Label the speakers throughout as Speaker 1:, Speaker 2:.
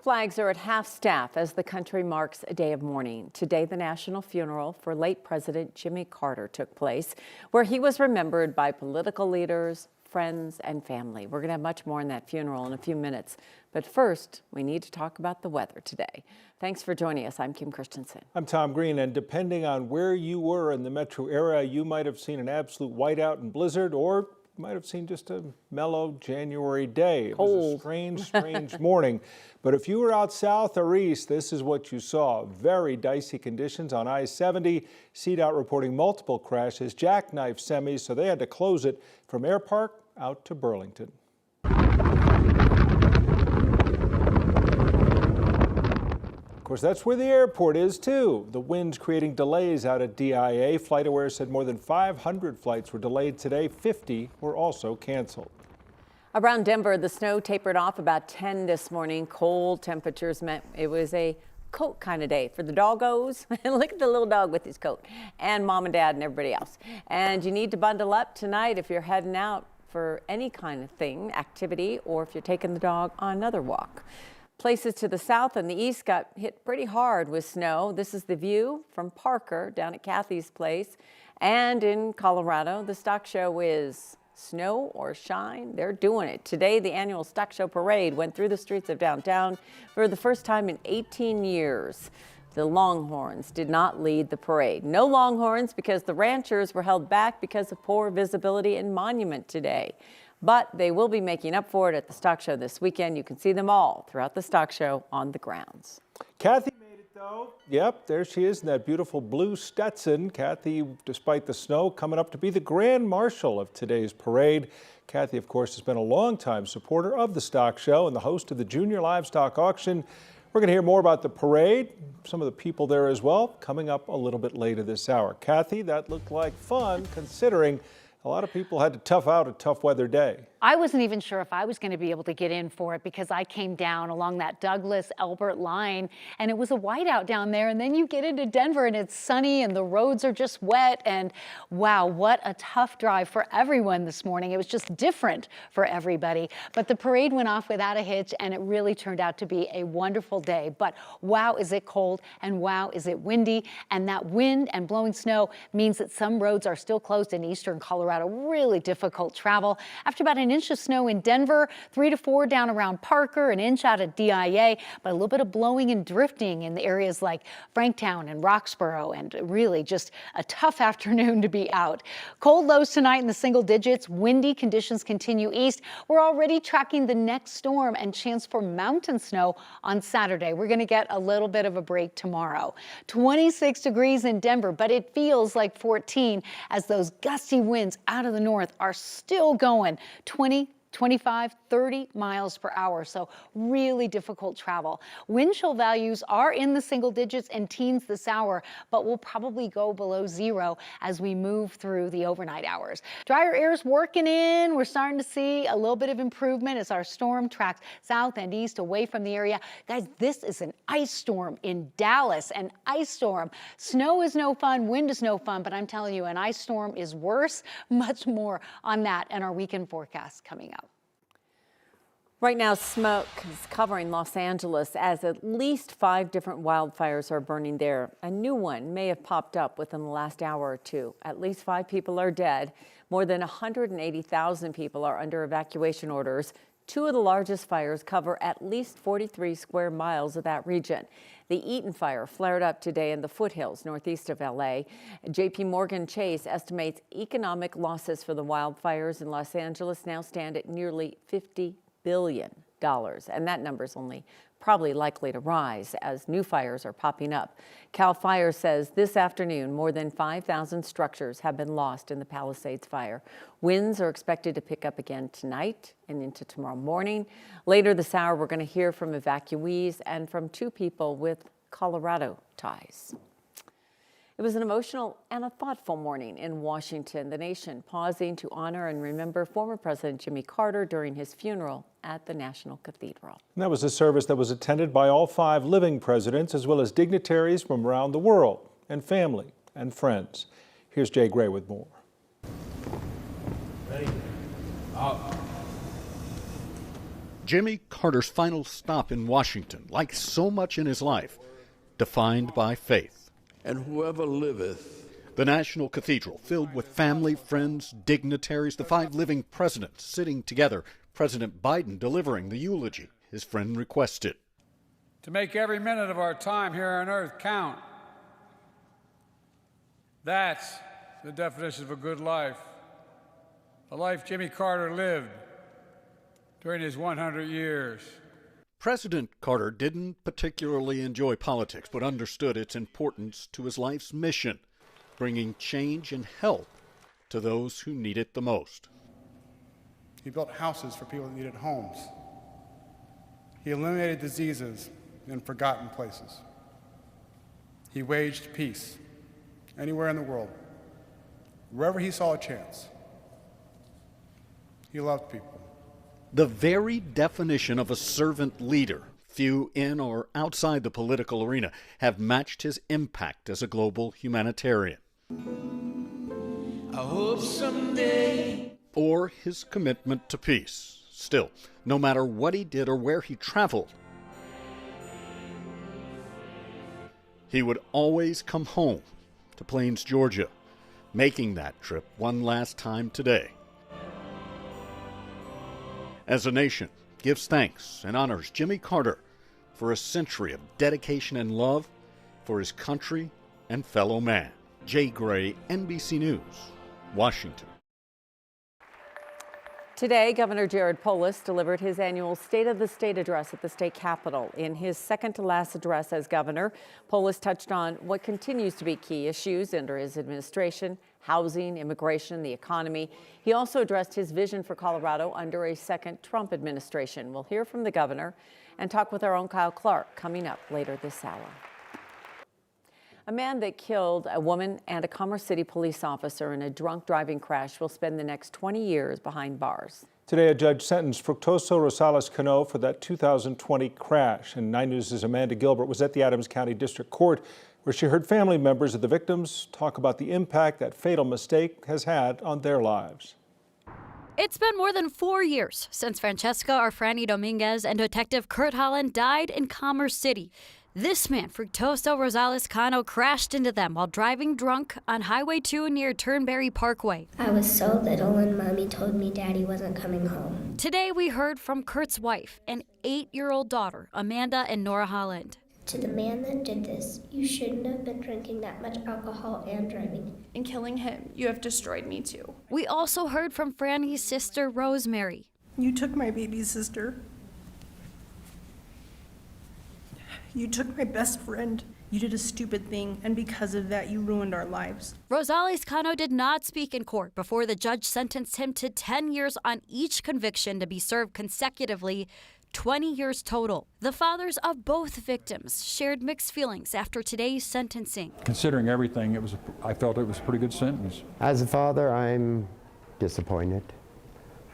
Speaker 1: Flags are at half-staff as the country marks a day of mourning. Today, the national funeral for late President Jimmy Carter took place, where he was remembered by political leaders, friends, and family. We're going to have much more in that funeral in a few minutes. But first, we need to talk about the weather today. Thanks for joining us. I'm Kim Christensen.
Speaker 2: I'm Tom Green, and depending on where you were in the metro area, you might have seen an absolute whiteout and blizzard, or might have seen just a mellow January day. It was a strange morning. But if you were out south or east, this is what you saw. Very dicey conditions on I-70. CDOT reporting multiple crashes, jackknife semis, so they had to close it from Air Park out to Burlington. Of course, that's where the airport is, too. The wind's creating delays out at DIA. FlightAware said more than 500 flights were delayed today. 50 were also canceled.
Speaker 1: Around Denver, the snow tapered off about 10 this morning. Cold temperatures meant it was a coat kind of day for the doggos. Look at the little dog with his coat, and mom and dad and everybody else. And you need to bundle up tonight if you're heading out for any kind of thing, activity, or if you're taking the dog on another walk. Places to the south and the east got hit pretty hard with snow. This is the view from Parker down at Kathy's place. And in Colorado, the stock show is snow or shine. They're doing it. Today, the annual stock show parade went through the streets of downtown for the first time in 18 years. The Longhorns did not lead the parade. No Longhorns because the ranchers were held back because of poor visibility in Monument today. But they will be making up for it at the stock show this weekend. You can see them all throughout the stock show on the grounds.
Speaker 2: Kathy made it, though. Yep, there she is in that beautiful blue Stetson. Kathy, despite the snow, coming up to be the grand marshal of today's parade. Kathy, of course, has been a longtime supporter of the stock show and the host of the Junior Livestock Auction. We're going to hear more about the parade, some of the people there as well, coming up a little bit later this hour. Kathy, that looked like fun considering a lot of people had to tough out a tough weather day.
Speaker 3: I wasn't even sure if I was going to be able to get in for it because I came down along that Douglas-Elbert line and it was a whiteout down there, and then you get into Denver and it's sunny and the roads are just wet, and wow, what a tough drive for everyone this morning. It was just different for everybody, but the parade went off without a hitch and it really turned out to be a wonderful day. But wow, is it cold, and wow, is it windy, and that wind and blowing snow means that some roads are still closed in eastern Colorado. Really difficult travel. After about an inch of snow in Denver, 3 to 4 down around Parker, an inch out at DIA, but a little bit of blowing and drifting in the areas like Franktown and Roxborough, and really just a tough afternoon to be out. Cold lows tonight in the single digits. Windy conditions continue east. We're already tracking the next storm and chance for mountain snow on Saturday. We're going to get a little bit of a break tomorrow. 26 degrees in Denver, but it feels like 14 as those gusty winds out of the north are still going 20, 25, 30 miles per hour. So really difficult travel. Wind chill values are in the single digits and teens this hour, but will probably go below zero as we move through the overnight hours. Drier air's working in. We're starting to see a little bit of improvement as our storm tracks south and east away from the area. Guys, this is an ice storm in Dallas, an ice storm. Snow is no fun, wind is no fun, but I'm telling you, an ice storm is worse. Much more on that and our weekend forecast coming up.
Speaker 1: Right now, smoke is covering Los Angeles as at least 5 different wildfires are burning there. A new one may have popped up within the last hour or two. At least 5 people are dead. More than 180,000 people are under evacuation orders. 2 of the largest fires cover at least 43 square miles of that region. The Eaton fire flared up today in the foothills northeast of LA. JP Morgan Chase estimates economic losses for the wildfires in Los Angeles now stand at nearly $50 billion. And that number is only probably likely to rise as new fires are popping up. CAL FIRE says this afternoon more than 5,000 structures have been lost in the Palisades fire. Winds are expected to pick up again tonight and into tomorrow morning. Later this hour, we're going to hear from evacuees and from 2 people with Colorado ties. It was an emotional and a thoughtful morning in Washington, the nation pausing to honor and remember former President Jimmy Carter during his funeral at the National Cathedral.
Speaker 2: And that was a service that was attended by all 5 living presidents, as well as dignitaries from around the world, and family and friends. Here's Jay Gray with more.
Speaker 4: Ready? Jimmy Carter's final stop in Washington, like so much in his life, defined by faith.
Speaker 5: And whoever liveth.
Speaker 4: The National Cathedral filled with family, friends, dignitaries, the 5 living presidents sitting together, President Biden delivering the eulogy his friend requested.
Speaker 6: To make every minute of our time here on earth count. That's the definition of a good life. The life Jimmy Carter lived during his 100 years.
Speaker 4: President Carter didn't particularly enjoy politics, but understood its importance to his life's mission, bringing change and help to those who need it the most.
Speaker 7: He built houses for people that needed homes. He eliminated diseases in forgotten places. He waged peace anywhere in the world, wherever he saw a chance. He loved people.
Speaker 4: The very definition of a servant leader, few in or outside the political arena have matched his impact as a global humanitarian.
Speaker 5: I hope someday.
Speaker 4: Or his commitment to peace. Still, no matter what he did or where he traveled, he would always come home to Plains, Georgia, making that trip one last time today. As a nation gives thanks and honors Jimmy Carter for a century of dedication and love for his country and fellow man. Jay Gray, NBC News, Washington.
Speaker 1: Today, Governor Jared Polis delivered his annual State of the State address at the state capitol. In his second-to-last address as governor, Polis touched on what continues to be key issues under his administration: housing, immigration, the economy. He also addressed his vision for Colorado under a second Trump administration. We'll hear from the governor and talk with our own Kyle Clark coming up later this hour. A man that killed a woman and a Commerce City police officer in a drunk driving crash will spend the next 20 years behind bars.
Speaker 2: Today, a judge sentenced Fructuoso Rosales Cano for that 2020 crash. And 9 News' Amanda Gilbert was at the Adams County District Court, where she heard family members of the victims talk about the impact that fatal mistake has had on their lives.
Speaker 8: It's been more than 4 years since Francesca Arfrani Dominguez and Detective Kurt Holland died in Commerce City. This man, Fructuoso Rosales Cano, crashed into them while driving drunk on Highway 2 near Turnberry Parkway.
Speaker 9: I was so little and Mommy told me Daddy wasn't coming home.
Speaker 8: Today we heard from Kurt's wife and 8-year-old daughter, Amanda and Nora Holland.
Speaker 9: To the man that did this, you shouldn't have been drinking that much alcohol and driving.
Speaker 10: In killing him, you have destroyed me too.
Speaker 8: We also heard from Franny's sister, Rosemary.
Speaker 10: You took my baby sister. You took my best friend. You did a stupid thing, and because of that, you ruined our lives.
Speaker 8: Rosales Cano did not speak in court before the judge sentenced him to 10 years on each conviction to be served consecutively, 20 years total. The fathers of both victims shared mixed feelings after today's sentencing.
Speaker 11: Considering everything, I felt it was a pretty good sentence.
Speaker 12: As a father, I'm disappointed.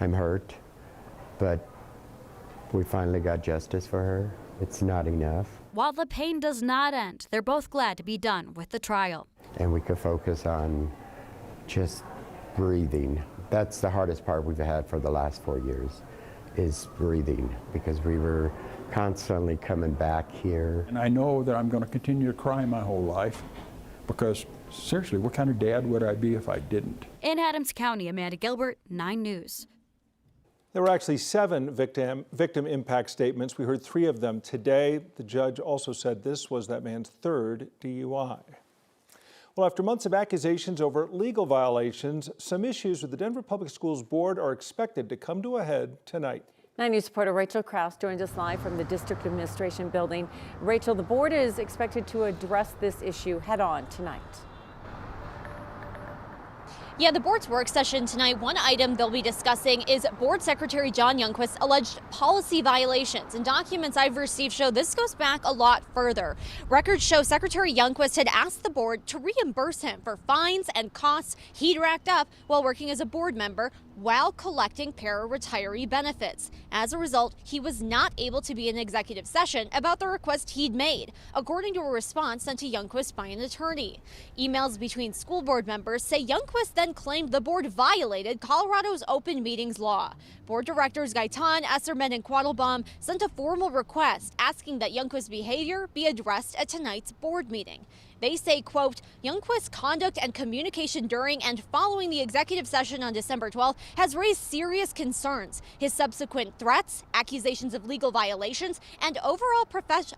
Speaker 12: I'm hurt, but we finally got justice for her. It's not enough.
Speaker 8: While the pain does not end, they're both glad to be done with the trial.
Speaker 12: And we could focus on just breathing. That's the hardest part we've had for the last 4 years, is breathing, because we were constantly coming back here.
Speaker 11: And I know that I'm going to continue to cry my whole life, because seriously, what kind of dad would I be if I didn't?
Speaker 8: In Adams County, Amanda Gilbert, 9 News.
Speaker 2: There were actually 7 victim impact statements. We heard 3 of them today. The judge also said this was that man's 3rd DUI. Well, after months of accusations over legal violations, some issues with the Denver Public Schools Board are expected to come to a head tonight.
Speaker 1: 9 News reporter Rachel Krause joins us live from the District Administration Building. Rachel, the board is expected to address this issue head-on tonight.
Speaker 13: Yeah, the board's work session tonight, one item they'll be discussing is Board Secretary John Youngquist's alleged policy violations. And documents I've received show this goes back a lot further. Records show Secretary Youngquist had asked the board to reimburse him for fines and costs he'd racked up while working as a board member while collecting para-retiree benefits. As a result, he was not able to be in executive session about the request he'd made, according to a response sent to Youngquist by an attorney. Emails between school board members say Youngquist then claimed the board violated Colorado's open meetings law. Board directors Gaitan, Esserman, and Quattlebaum sent a formal request asking that Youngquist's behavior be addressed at tonight's board meeting. They say, quote, Youngquist's conduct and communication during and following the executive session on December 12th has raised serious concerns. His subsequent threats, accusations of legal violations, and overall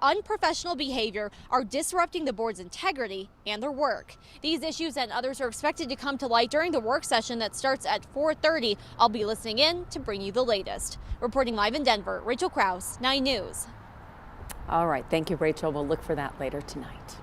Speaker 13: unprofessional behavior are disrupting the board's integrity and their work. These issues and others are expected to come to light during the work session that starts at 4:30. I'll be listening in to bring you the latest. Reporting live in Denver, Rachel Krause, 9 News.
Speaker 1: All right, thank you, Rachel. We'll look for that later tonight.